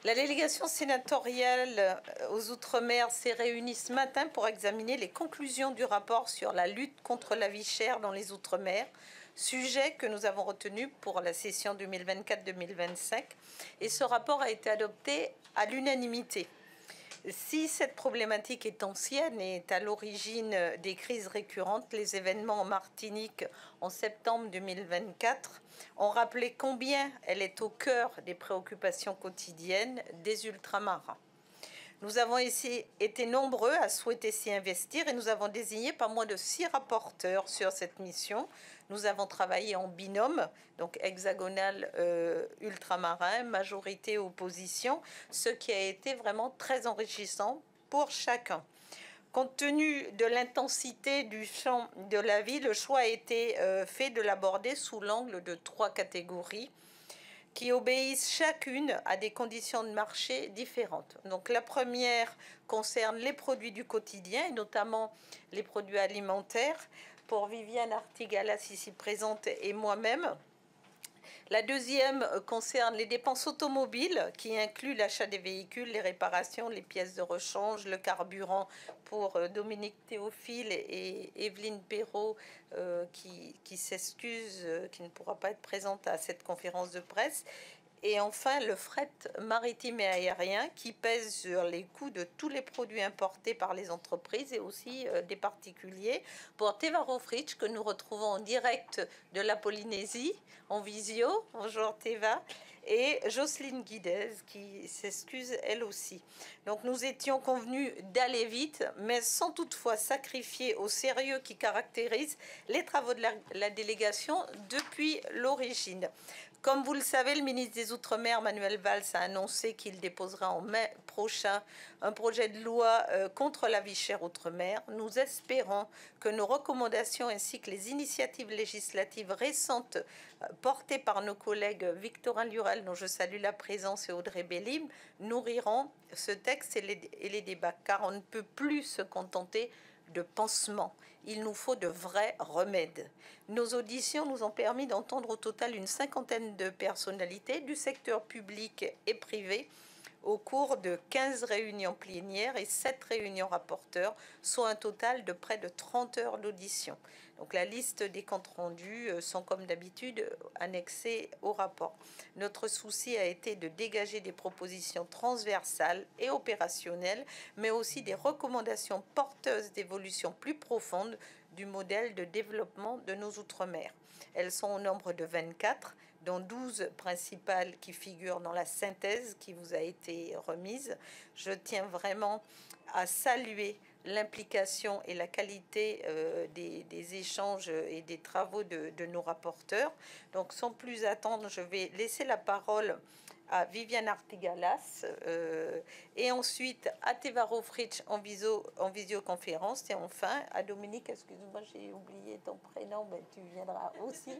La délégation sénatoriale aux Outre-mer s'est réunie ce matin pour examiner les conclusions du rapport sur la lutte contre la vie chère dans les Outre-mer, sujet que nous avons retenu pour la session 2024-2025. Et ce rapport a été adopté à l'unanimité. Si cette problématique est ancienne et est à l'origine des crises récurrentes, les événements en Martinique en septembre 2024 ont rappelé combien elle est au cœur des préoccupations quotidiennes des ultramarins. Nous avons été nombreux à souhaiter s'y investir et nous avons désigné pas moins de 6 rapporteurs sur cette mission. Nous avons travaillé en binôme, donc hexagonal ultramarin, majorité opposition, ce qui a été vraiment très enrichissant pour chacun. Compte tenu de l'intensité du champ de la vie, le choix a été fait de l'aborder sous l'angle de 3 catégories qui obéissent chacune à des conditions de marché différentes. Donc la première concerne les produits du quotidien, et notamment les produits alimentaires, pour Viviane Artigalas, ici présente, et moi-même. La deuxième concerne les dépenses automobiles, qui incluent l'achat des véhicules, les réparations, les pièces de rechange, le carburant pour Dominique Théophile et Evelyne Perrault, qui s'excuse, qui ne pourra pas être présente à cette conférence de presse. Et enfin, le fret maritime et aérien qui pèse sur les coûts de tous les produits importés par les entreprises et aussi des particuliers. Pour Teva Rohfritsch, que nous retrouvons en direct de la Polynésie, en visio. Bonjour Teva. Et Jocelyne Guidez, qui s'excuse elle aussi. Donc nous étions convenus d'aller vite, mais sans toutefois sacrifier au sérieux qui caractérise les travaux de la délégation depuis l'origine. Comme vous le savez, le ministre des Outre-mer, Manuel Valls, a annoncé qu'il déposera en mai prochain un projet de loi contre la vie chère outre-mer. Nous espérons que nos recommandations ainsi que les initiatives législatives récentes portées par nos collègues Victorin Lurel, dont je salue la présence, et Audrey Bélim, nourriront ce texte et les débats, car on ne peut plus se contenter de pansements. Il nous faut de vrais remèdes. Nos auditions nous ont permis d'entendre au total une 50aine de personnalités du secteur public et privé au cours de 15 réunions plénières et 7 réunions rapporteurs, soit un total de près de 30 heures d'audition. Donc la liste des comptes rendus sont comme d'habitude annexés au rapport. Notre souci a été de dégager des propositions transversales et opérationnelles, mais aussi des recommandations porteuses d'évolution plus profonde du modèle de développement de nos outre-mer. Elles sont au nombre de 24, dont 12 principales qui figurent dans la synthèse qui vous a été remise. Je tiens vraiment à saluer l'implication et la qualité des échanges et des travaux de nos rapporteurs. Donc sans plus attendre, je vais laisser la parole à Viviane Artigalas et ensuite à Teva Rohfritsch en visioconférence et enfin à Dominique, excuse-moi j'ai oublié ton prénom, mais tu viendras aussi,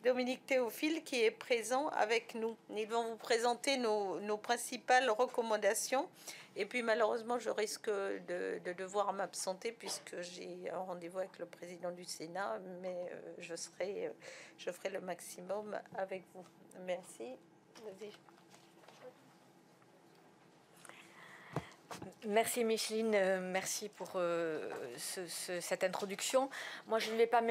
Dominique Théophile qui est présent avec nous. Ils vont vous présenter nos principales recommandations et puis malheureusement je risque de devoir m'absenter puisque j'ai un rendez-vous avec le président du Sénat, mais je ferai le maximum avec vous. Merci. Vas-y. Merci Micheline, merci pour cette introduction. Moi, je ne vais pas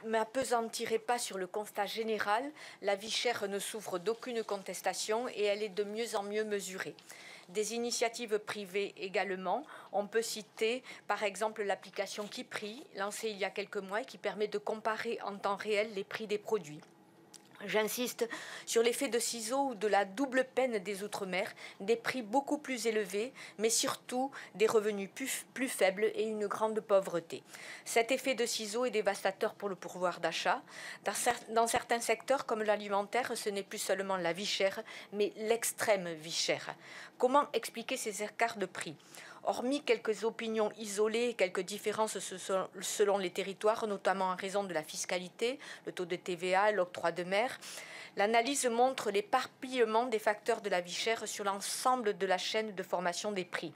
m'apesantirai pas sur le constat général. La vie chère ne souffre d'aucune contestation et elle est de mieux en mieux mesurée. Des initiatives privées également. On peut citer par exemple l'application Kipri, lancée il y a quelques mois et qui permet de comparer en temps réel les prix des produits. J'insiste sur l'effet de ciseaux ou de la double peine des Outre-mer, des prix beaucoup plus élevés, mais surtout des revenus plus faibles et une grande pauvreté. Cet effet de ciseaux est dévastateur pour le pouvoir d'achat. Dans certains secteurs, comme l'alimentaire, ce n'est plus seulement la vie chère, mais l'extrême vie chère. Comment expliquer ces écarts de prix ? Hormis quelques opinions isolées et quelques différences selon les territoires, notamment en raison de la fiscalité, le taux de TVA, l'octroi de mer, l'analyse montre l'éparpillement des facteurs de la vie chère sur l'ensemble de la chaîne de formation des prix.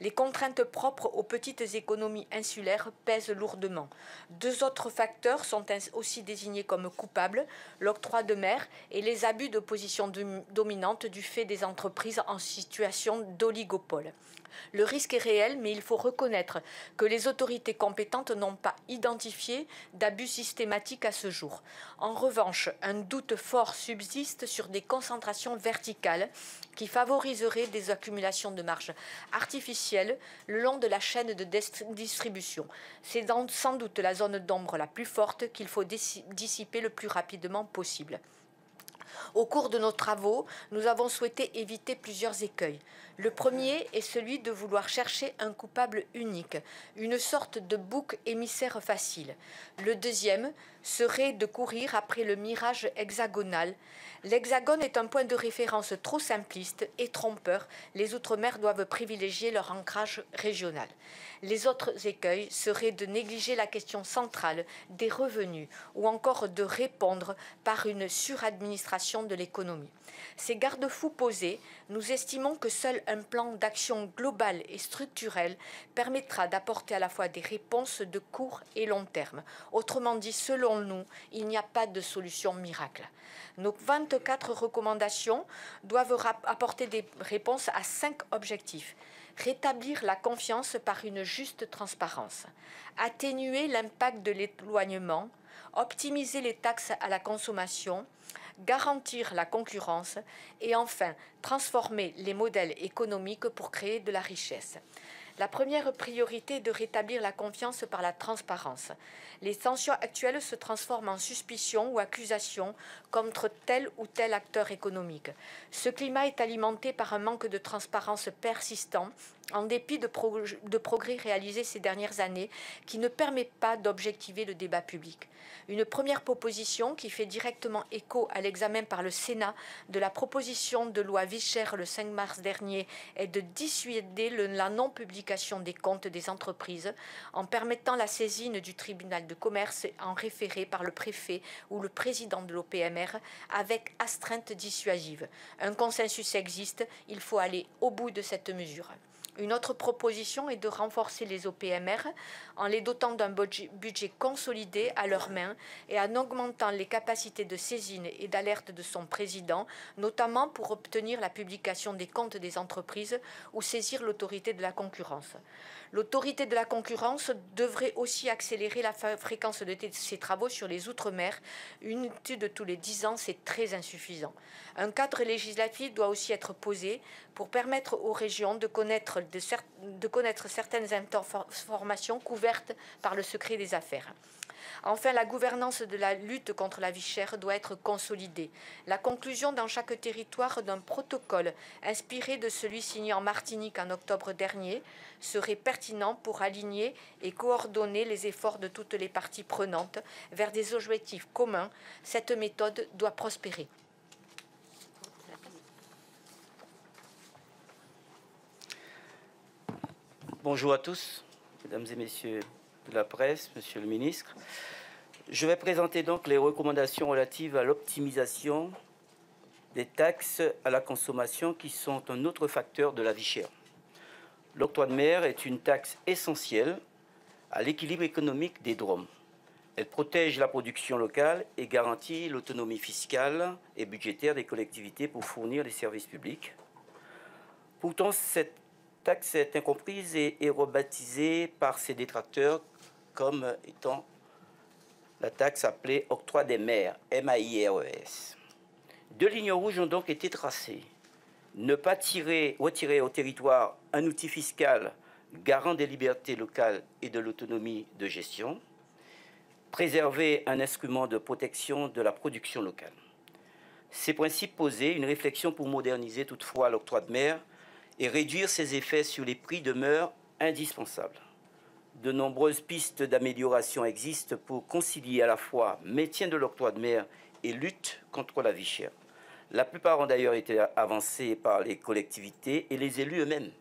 Les contraintes propres aux petites économies insulaires pèsent lourdement. Deux autres facteurs sont aussi désignés comme coupables, l'octroi de mer et les abus de position dominante du fait des entreprises en situation d'oligopole. Le risque est réel, mais il faut reconnaître que les autorités compétentes n'ont pas identifié d'abus systématiques à ce jour. En revanche, un doute fort subsiste sur des concentrations verticales qui favoriseraient des accumulations de marge artificielles le long de la chaîne de distribution. C'est sans doute la zone d'ombre la plus forte qu'il faut dissiper le plus rapidement possible. Au cours de nos travaux, nous avons souhaité éviter plusieurs écueils. Le premier est celui de vouloir chercher un coupable unique, une sorte de bouc émissaire facile. Le deuxième serait de courir après le mirage hexagonal. L'hexagone est un point de référence trop simpliste et trompeur. Les Outre-mer doivent privilégier leur ancrage régional. Les autres écueils seraient de négliger la question centrale des revenus ou encore de répondre par une suradministration de l'économie. Ces garde-fous posés, nous estimons que seul un plan d'action global et structurel permettra d'apporter à la fois des réponses de court et long terme. Autrement dit, selon nous, il n'y a pas de solution miracle. Nos 24 recommandations doivent apporter des réponses à 5 objectifs. Rétablir la confiance par une juste transparence, atténuer l'impact de l'éloignement, optimiser les taxes à la consommation, garantir la concurrence et enfin transformer les modèles économiques pour créer de la richesse. La première priorité est de rétablir la confiance par la transparence. Les tensions actuelles se transforment en suspicion ou accusation contre tel ou tel acteur économique. Ce climat est alimenté par un manque de transparence persistant, en dépit de progrès réalisés ces dernières années, qui ne permet pas d'objectiver le débat public. Une première proposition qui fait directement écho à l'examen par le Sénat de la proposition de loi Vischer le 5 mars dernier est de dissuader la non-publication des comptes des entreprises en permettant la saisine du tribunal de commerce en référé par le préfet ou le président de l'OPMR avec astreinte dissuasive. Un consensus existe, il faut aller au bout de cette mesure. Une autre proposition est de renforcer les OPMR en les dotant d'un budget consolidé à leurs mains et en augmentant les capacités de saisine et d'alerte de son président, notamment pour obtenir la publication des comptes des entreprises ou saisir l'autorité de la concurrence. L'autorité de la concurrence devrait aussi accélérer la fréquence de ses travaux sur les Outre-mer. Une étude tous les 10 ans, c'est très insuffisant. Un cadre législatif doit aussi être posé pour permettre aux régions de connaître certaines informations couvertes par le secret des affaires. Enfin, la gouvernance de la lutte contre la vie chère doit être consolidée. La conclusion dans chaque territoire d'un protocole inspiré de celui signé en Martinique en octobre dernier serait pertinent pour aligner et coordonner les efforts de toutes les parties prenantes vers des objectifs communs. Cette méthode doit prospérer. Bonjour à tous, mesdames et messieurs de la presse, monsieur le ministre. Je vais présenter donc les recommandations relatives à l'optimisation des taxes à la consommation qui sont un autre facteur de la vie chère. L'octroi de mer est une taxe essentielle à l'équilibre économique des DROM. Elle protège la production locale et garantit l'autonomie fiscale et budgétaire des collectivités pour fournir les services publics. Pourtant, cette taxe est incomprise et est rebaptisée par ses détracteurs comme étant la taxe appelée octroi des mers, MAIRES. Deux lignes rouges ont donc été tracées. Ne pas retirer au territoire un outil fiscal garant des libertés locales et de l'autonomie de gestion. Préserver un instrument de protection de la production locale. Ces principes posés, une réflexion pour moderniser toutefois l'octroi de mer et réduire ses effets sur les prix demeure indispensable. De nombreuses pistes d'amélioration existent pour concilier à la fois maintien de l'octroi de mer et lutte contre la vie chère. La plupart ont d'ailleurs été avancées par les collectivités et les élus eux-mêmes.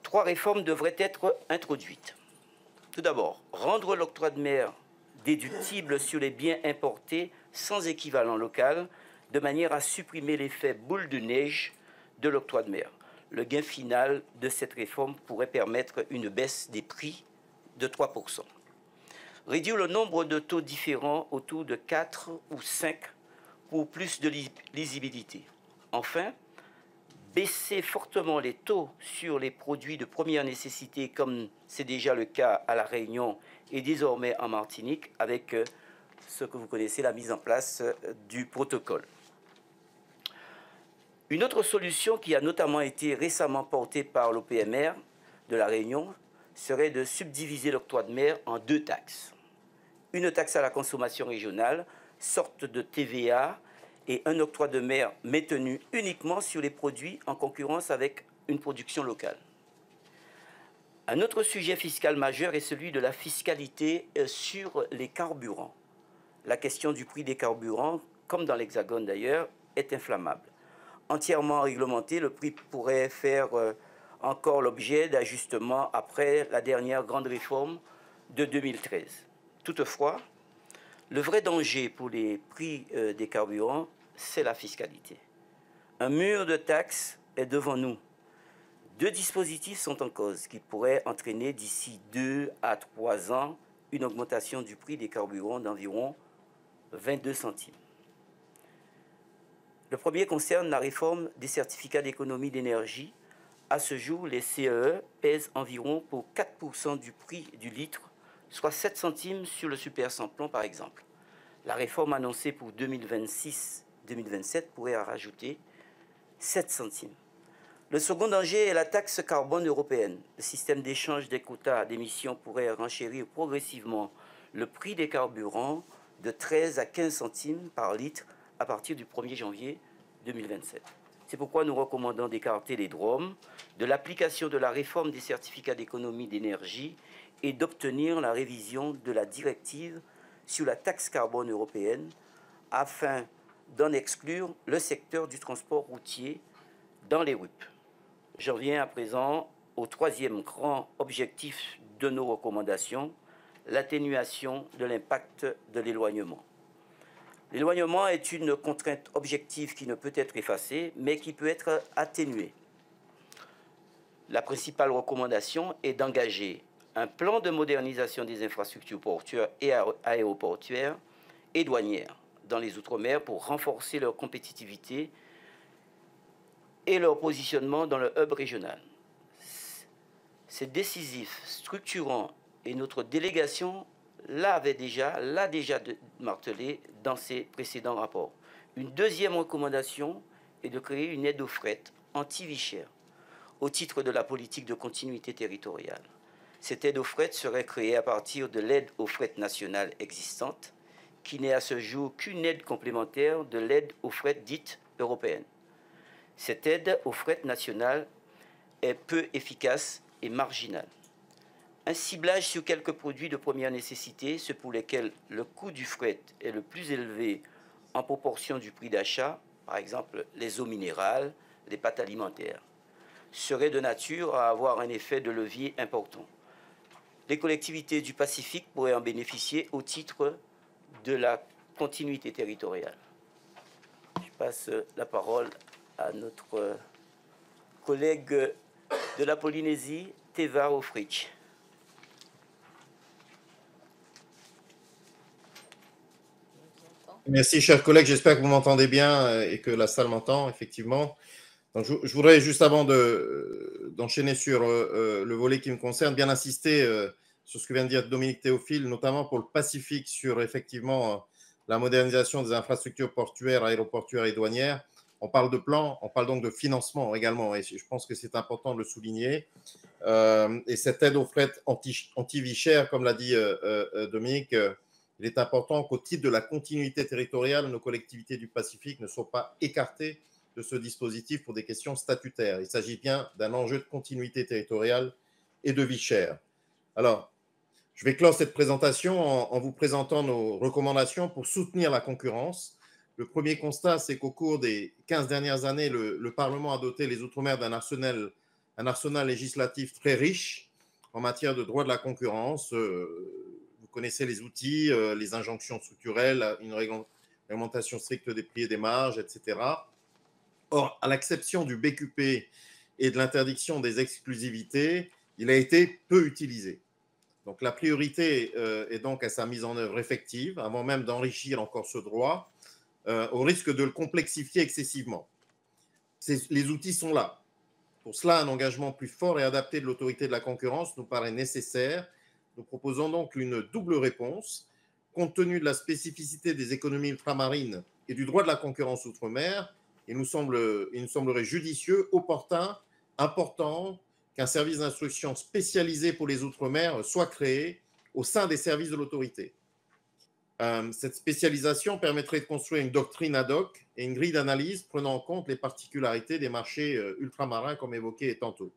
3 réformes devraient être introduites. Tout d'abord, rendre l'octroi de mer déductible sur les biens importés sans équivalent local, de manière à supprimer l'effet boule de neige de l'octroi de mer. le gain final de cette réforme pourrait permettre une baisse des prix de 3%. Réduire le nombre de taux différents autour de 4 ou 5 pour plus de lisibilité. Enfin, baisser fortement les taux sur les produits de première nécessité, comme c'est déjà le cas à La Réunion et désormais en Martinique, avec ce que vous connaissez, la mise en place du protocole. Une autre solution qui a notamment été récemment portée par l'OPMR de La Réunion serait de subdiviser l'octroi de mer en 2 taxes. Une taxe à la consommation régionale, sorte de TVA, et un octroi de mer maintenu uniquement sur les produits en concurrence avec une production locale. Un autre sujet fiscal majeur est celui de la fiscalité sur les carburants. La question du prix des carburants, comme dans l'Hexagone d'ailleurs, est inflammable. Entièrement réglementé, le prix pourrait faire encore l'objet d'ajustements après la dernière grande réforme de 2013. Toutefois, le vrai danger pour les prix des carburants, c'est la fiscalité. Un mur de taxes est devant nous. 2 dispositifs sont en cause qui pourraient entraîner d'ici 2 à 3 ans une augmentation du prix des carburants d'environ 22 centimes. Le premier concerne la réforme des certificats d'économie d'énergie. À ce jour, les CEE pèsent environ pour 4% du prix du litre, soit 7 centimes sur le super sans-plomb par exemple. La réforme annoncée pour 2026-2027 pourrait en rajouter 7 centimes. Le second danger est la taxe carbone européenne. Le système d'échange des quotas d'émissions pourrait renchérir progressivement le prix des carburants de 13 à 15 centimes par litre à partir du 1er janvier 2027. C'est pourquoi nous recommandons d'écarter les DROM de l'application de la réforme des certificats d'économie d'énergie et d'obtenir la révision de la directive sur la taxe carbone européenne afin d'en exclure le secteur du transport routier dans les RUP. J'en viens à présent au 3e grand objectif de nos recommandations, l'atténuation de l'impact de l'éloignement. L'éloignement est une contrainte objective qui ne peut être effacée, mais qui peut être atténuée. La principale recommandation est d'engager un plan de modernisation des infrastructures portuaires et aéroportuaires et douanières dans les Outre-mer pour renforcer leur compétitivité et leur positionnement dans le hub régional. C'est décisif, structurant, et notre délégation l'a déjà martelé dans ses précédents rapports. Une deuxième recommandation est de créer une aide au fret anti-vie chère au titre de la politique de continuité territoriale. Cette aide au fret serait créée à partir de l'aide au fret nationale existante, qui n'est à ce jour qu'une aide complémentaire de l'aide au fret dite européenne. Cette aide au fret national est peu efficace et marginale. Un ciblage sur quelques produits de première nécessité, ceux pour lesquels le coût du fret est le plus élevé en proportion du prix d'achat, par exemple les eaux minérales, les pâtes alimentaires, serait de nature à avoir un effet de levier important. Les collectivités du Pacifique pourraient en bénéficier au titre de la continuité territoriale. Je passe la parole à notre collègue de la Polynésie, Teva Ofrich. Merci, chers collègues. J'espère que vous m'entendez bien et que la salle m'entend, effectivement. Donc, je voudrais, juste avant d'enchaîner sur le volet qui me concerne, bien insister sur ce que vient de dire Dominique Théophile, notamment pour le Pacifique, sur effectivement la modernisation des infrastructures portuaires, aéroportuaires et douanières. On parle de plan, on parle donc de financement également, et je pense que c'est important de le souligner. Et cette aide au fret anti-vie chère, comme l'a dit Dominique, il est important qu'au titre de la continuité territoriale, nos collectivités du Pacifique ne soient pas écartées de ce dispositif pour des questions statutaires. Il s'agit bien d'un enjeu de continuité territoriale et de vie chère. Alors, je vais clore cette présentation en vous présentant nos recommandations pour soutenir la concurrence. Le premier constat, c'est qu'au cours des 15 dernières années, le Parlement a doté les Outre-mer d'un arsenal législatif très riche en matière de droit de la concurrence. Vous connaissez les outils, les injonctions structurelles, une réglementation stricte des prix et des marges, etc. Or, à l'exception du BQP et de l'interdiction des exclusivités, il a été peu utilisé. Donc la priorité est donc à sa mise en œuvre effective, avant même d'enrichir encore ce droit, au risque de le complexifier excessivement. Les outils sont là. Pour cela, un engagement plus fort et adapté de l'autorité de la concurrence nous paraît nécessaire. Nous proposons donc une double réponse. Compte tenu de la spécificité des économies ultramarines et du droit de la concurrence outre-mer, il nous semblerait judicieux, opportun, important qu'un service d'instruction spécialisé pour les outre-mer soit créé au sein des services de l'autorité. Cette spécialisation permettrait de construire une doctrine ad hoc et une grille d'analyse prenant en compte les particularités des marchés ultramarins, comme évoqué tantôt.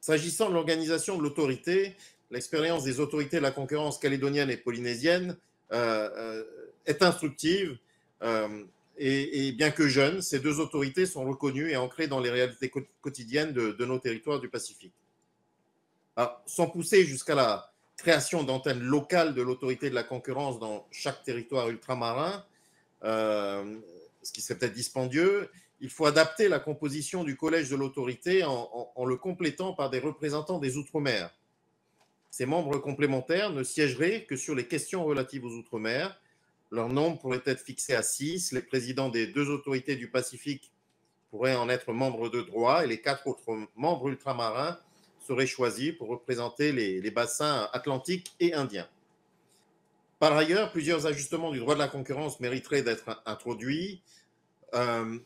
S'agissant de l'organisation de l'autorité, l'expérience des autorités de la concurrence calédonienne et polynésienne est instructive et bien que jeunes, ces deux autorités sont reconnues et ancrées dans les réalités quotidiennes de nos territoires du Pacifique. Alors, sans pousser jusqu'à la création d'antennes locales de l'autorité de la concurrence dans chaque territoire ultramarin, ce qui serait peut-être dispendieux, il faut adapter la composition du collège de l'autorité en le complétant par des représentants des Outre-mer. Ces membres complémentaires ne siégeraient que sur les questions relatives aux Outre-mer. Leur nombre pourrait être fixé à 6. Les présidents des deux autorités du Pacifique pourraient en être membres de droit et les 4 autres membres ultramarins seraient choisis pour représenter les bassins atlantiques et indiens. Par ailleurs, plusieurs ajustements du droit de la concurrence mériteraient d'être introduits. Le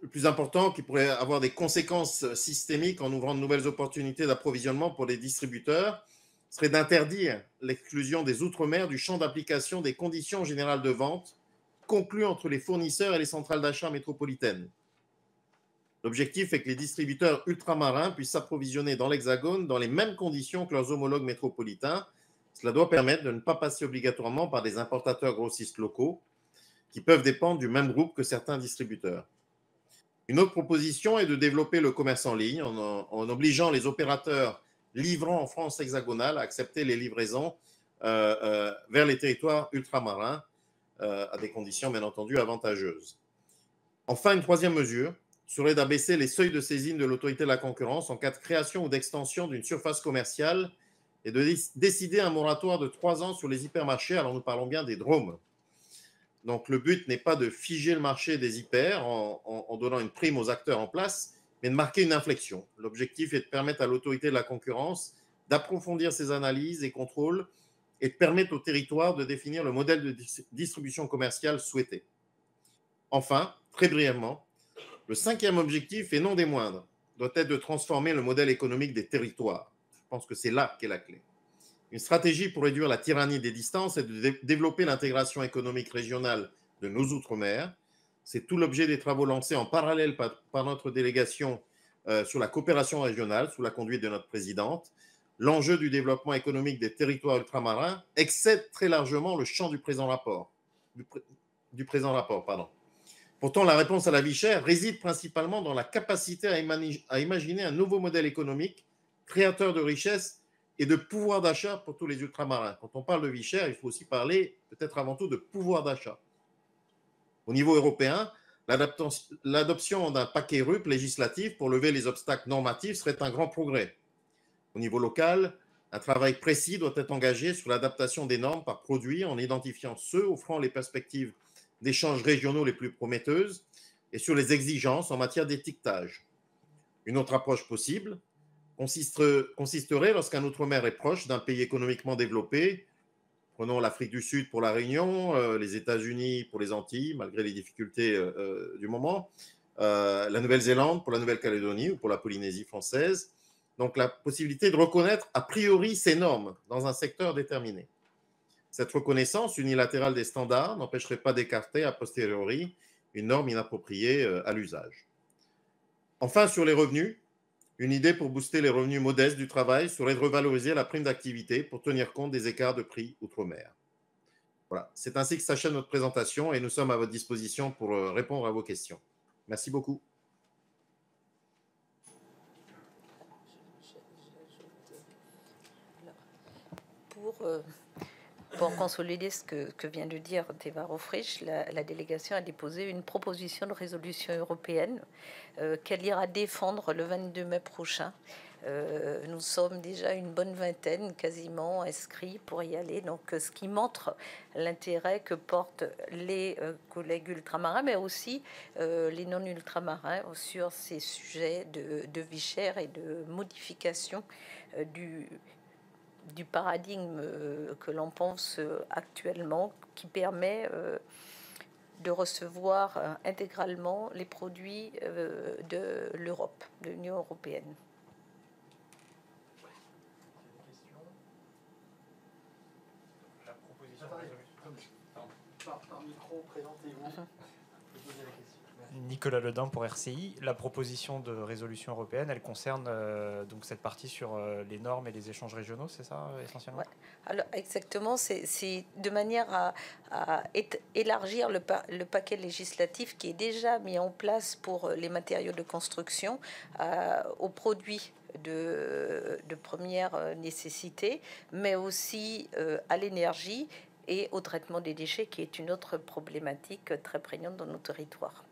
plus important, qui pourrait avoir des conséquences systémiques en ouvrant de nouvelles opportunités d'approvisionnement pour les distributeurs, serait d'interdire l'exclusion des Outre-mer du champ d'application des conditions générales de vente conclues entre les fournisseurs et les centrales d'achat métropolitaines. L'objectif est que les distributeurs ultramarins puissent s'approvisionner dans l'Hexagone dans les mêmes conditions que leurs homologues métropolitains. Cela doit permettre de ne pas passer obligatoirement par des importateurs grossistes locaux qui peuvent dépendre du même groupe que certains distributeurs. Une autre proposition est de développer le commerce en ligne en obligeant les opérateurs livrant en France hexagonale à accepter les livraisons vers les territoires ultramarins à des conditions bien entendu avantageuses. Enfin, une troisième mesure serait d'abaisser les seuils de saisine de l'autorité de la concurrence en cas de création ou d'extension d'une surface commerciale et de décider un moratoire de 3 ans sur les hypermarchés. Alors nous parlons bien des DROM. Donc le but n'est pas de figer le marché des hyper en donnant une prime aux acteurs en place, mais de marquer une inflexion. L'objectif est de permettre à l'autorité de la concurrence d'approfondir ses analyses et contrôles et de permettre au territoire de définir le modèle de distribution commerciale souhaité. Enfin, très brièvement, le 5e objectif, et non des moindres, doit être de transformer le modèle économique des territoires. Je pense que c'est là qu'est la clé. Une stratégie pour réduire la tyrannie des distances est de développer l'intégration économique régionale de nos Outre-mer. C'est tout l'objet des travaux lancés en parallèle par notre délégation sur la coopération régionale, sous la conduite de notre présidente. L'enjeu du développement économique des territoires ultramarins excède très largement le champ du présent rapport. Pourtant, la réponse à la vie chère réside principalement dans la capacité à imaginer un nouveau modèle économique, créateur de richesses et de pouvoir d'achat pour tous les ultramarins. Quand on parle de vie chère, il faut aussi parler peut-être avant tout de pouvoir d'achat. Au niveau européen, l'adoption d'un paquet RUP législatif pour lever les obstacles normatifs serait un grand progrès. Au niveau local, un travail précis doit être engagé sur l'adaptation des normes par produit en identifiant ceux offrant les perspectives d'échanges régionaux les plus prometteuses et sur les exigences en matière d'étiquetage. Une autre approche possible consisterait, lorsqu'un outre-mer est proche d'un pays économiquement développé, prenons l'Afrique du Sud pour la Réunion, les États-Unis pour les Antilles, malgré les difficultés du moment, la Nouvelle-Zélande pour la Nouvelle-Calédonie ou pour la Polynésie française, donc la possibilité de reconnaître a priori ces normes dans un secteur déterminé. Cette reconnaissance unilatérale des standards n'empêcherait pas d'écarter a posteriori une norme inappropriée à l'usage. Enfin, sur les revenus, une idée pour booster les revenus modestes du travail serait de revaloriser la prime d'activité pour tenir compte des écarts de prix outre-mer. Voilà, c'est ainsi que s'achève notre présentation et nous sommes à votre disposition pour répondre à vos questions. Merci beaucoup. Pour consolider ce que vient de dire Teva Rohfritsch, la délégation a déposé une proposition de résolution européenne qu'elle ira défendre le 22 mai prochain. Nous sommes déjà une bonne vingtaine quasiment inscrits pour y aller, donc ce qui montre l'intérêt que portent les collègues ultramarins, mais aussi les non-ultramarins sur ces sujets de vie chère et de modification du paradigme que l'on pense actuellement, qui permet de recevoir intégralement les produits de l'Europe, de l'Union européenne. Par micro, présentez-vous. Nicolas Ledin pour RCI. La proposition de résolution européenne, elle concerne donc cette partie sur les normes et les échanges régionaux, c'est ça essentiellement? Ouais. Alors exactement, c'est de manière à élargir le paquet législatif qui est déjà mis en place pour les matériaux de construction aux produits de première nécessité, mais aussi à l'énergie et au traitement des déchets, qui est une autre problématique très prégnante dans nos territoires.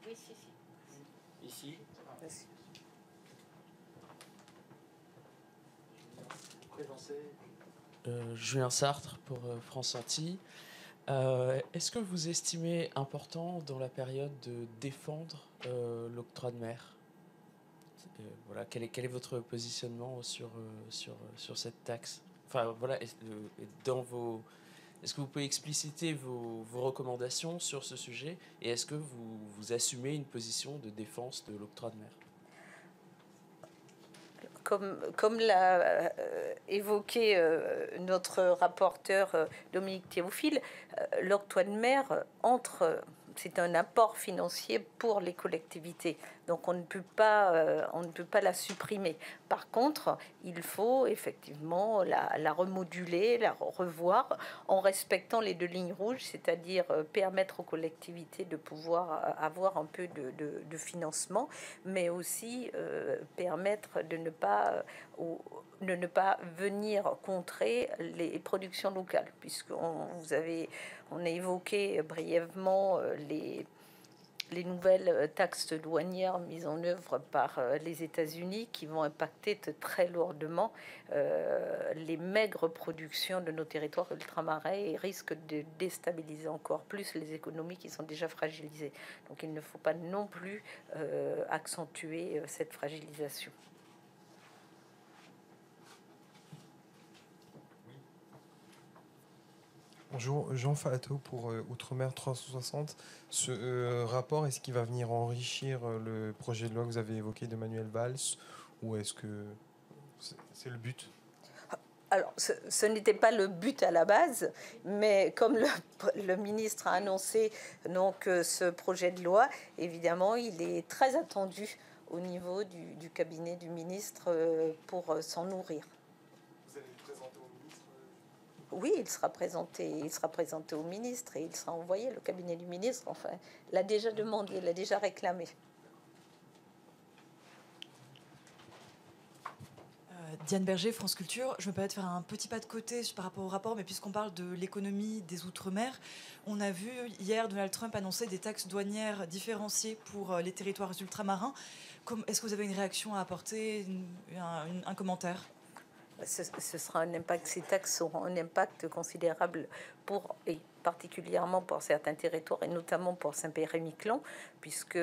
Oui, Ici. Julien Sartre pour France Antilles. Est-ce que vous estimez important dans la période de défendre l'octroi de mer? Voilà, quel est votre positionnement sur cette taxe? Enfin voilà, est-ce que vous pouvez expliciter vos recommandations sur ce sujet, et est-ce que vous assumez une position de défense de l'octroi de mer? Comme l'a évoqué notre rapporteur Dominique Théophile, l'octroi de mer c'est un apport financier pour les collectivités. Donc on ne peut pas la supprimer. Par contre, il faut effectivement la remoduler, la revoir en respectant les deux lignes rouges, c'est-à-dire permettre aux collectivités de pouvoir avoir un peu de financement, mais aussi permettre de ne pas venir contrer les productions locales, puisqu'on a évoqué brièvement les nouvelles taxes douanières mises en œuvre par les États-Unis, qui vont impacter très lourdement les maigres productions de nos territoires ultramarins et risquent de déstabiliser encore plus les économies qui sont déjà fragilisées. Donc il ne faut pas non plus accentuer cette fragilisation. Bonjour, Jean Falato pour Outre-mer 360. Ce rapport, est-ce qu'il va venir enrichir le projet de loi que vous avez évoqué de Manuel Valls, ou est-ce que c'est le but? Alors, ce n'était pas le but à la base, mais comme le ministre a annoncé donc, ce projet de loi, évidemment, il est très attendu au niveau du cabinet du ministre pour s'en nourrir. Vous allez le présenter au ministre? Oui, il sera présenté au ministre et il sera envoyé. Le cabinet du ministre, enfin, l'a déjà demandé, l'a déjà réclamé. Diane Berger, France Culture. Je me permets de faire un petit pas de côté par rapport au rapport, mais puisqu'on parle de l'économie des Outre-mer, on a vu hier Donald Trump annoncer des taxes douanières différenciées pour les territoires ultramarins. Est-ce que vous avez une réaction à apporter, un commentaire? Ce sera un impact, ces taxes auront un impact considérable et particulièrement pour certains territoires, et notamment pour Saint-Pierre-et-Miquelon, puisque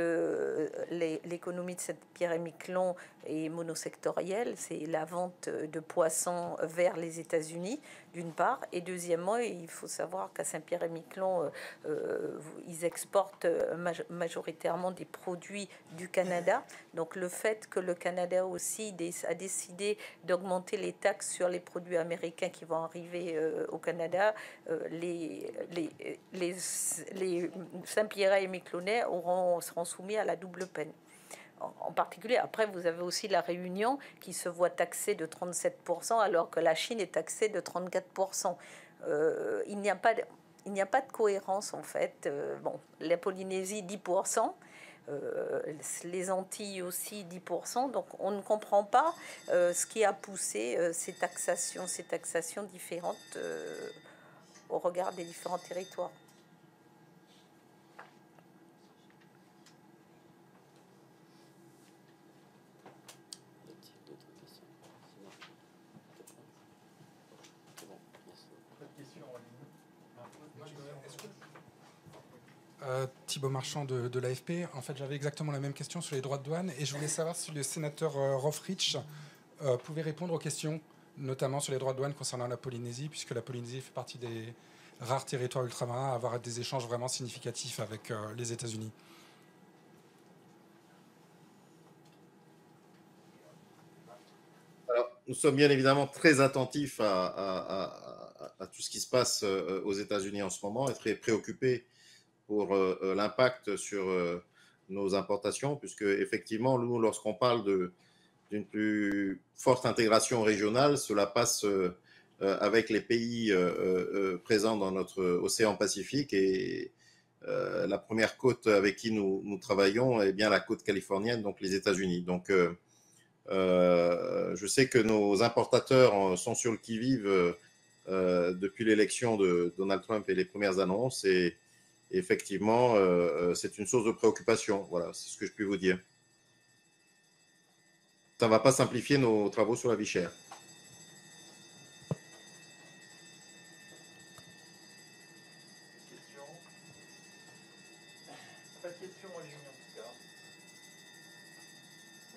l'économie de Saint-Pierre-et-Miquelon est monosectorielle. C'est la vente de poissons vers les États-Unis, d'une part, et deuxièmement, il faut savoir qu'à Saint-Pierre-et-Miquelon, ils exportent majoritairement des produits du Canada. Donc le fait que le Canada aussi a décidé d'augmenter les taxes sur les produits américains qui vont arriver au Canada, les Saint-Pierre et Miquelonais seront soumis à la double peine. En particulier, après, vous avez aussi la Réunion qui se voit taxée de 37%, alors que la Chine est taxée de 34%. il n'y a pas de cohérence en fait. Bon, la Polynésie 10%, les Antilles aussi 10%, donc on ne comprend pas ce qui a poussé ces taxations différentes au regard des différents territoires. Thibaut Marchand de l'AFP. En fait, j'avais exactement la même question sur les droits de douane et je voulais savoir si le sénateur Rothfrich pouvait répondre aux questions, notamment sur les droits de douane concernant la Polynésie, puisque la Polynésie fait partie des rares territoires ultramarins à avoir des échanges vraiment significatifs avec les États-Unis. Alors, nous sommes bien évidemment très attentifs à tout ce qui se passe aux États-Unis en ce moment et très préoccupés pour l'impact sur nos importations, puisque effectivement, nous, lorsqu'on parle d'une plus forte intégration régionale, cela passe avec les pays présents dans notre océan Pacifique et la première côte avec qui nous travaillons est bien la côte californienne, donc les États-Unis. Donc, je sais que nos importateurs sont sur le qui-vive depuis l'élection de Donald Trump et les premières annonces et effectivement, c'est une source de préoccupation. Voilà, c'est ce que je puis vous dire. Ça ne va pas simplifier nos travaux sur la vie chère. Pas de questions en ligne en tout cas.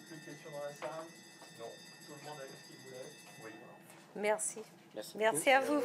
Plus de questions dans la salle? Non. Tout le monde a eu ce qu'il voulait? Oui. Merci. Merci Merci à vous.